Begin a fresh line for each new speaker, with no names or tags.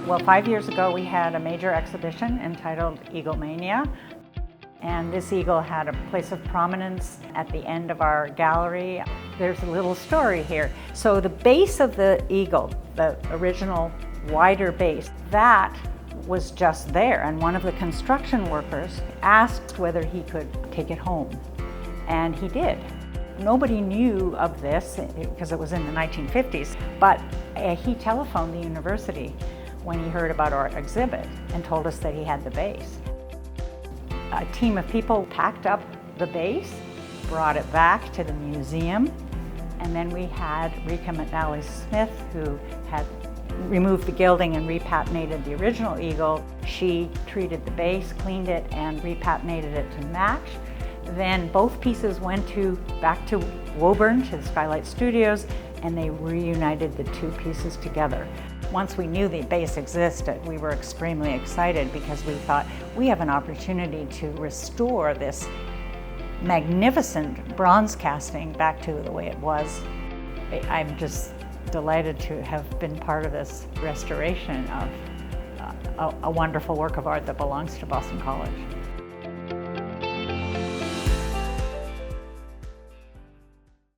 Well, 5 years ago we had a major exhibition entitled Eaglemania. And this eagle had a place of prominence at the end of our gallery. There's a little story here. So the base of the eagle, the original wider base, that was just there. And one of the construction workers asked whether he could take it home. And he did. Nobody knew of this because it was in the 1950s, but he telephoned the university when he heard about our exhibit and told us that he had the base. A team of people packed up the base, brought it back to the museum, and then we had Rika McNally Smith, who had removed the gilding and repatinated the original eagle. She treated the base, cleaned it, and repatinated it to match. Then both pieces went back to Woburn, to the Skylight Studios, and they reunited the two pieces together. Once we knew the base existed, we were extremely excited because we thought we have an opportunity to restore this magnificent bronze casting back to the way it was. I'm just delighted to have been part of this restoration of a wonderful work of art that belongs to Boston College.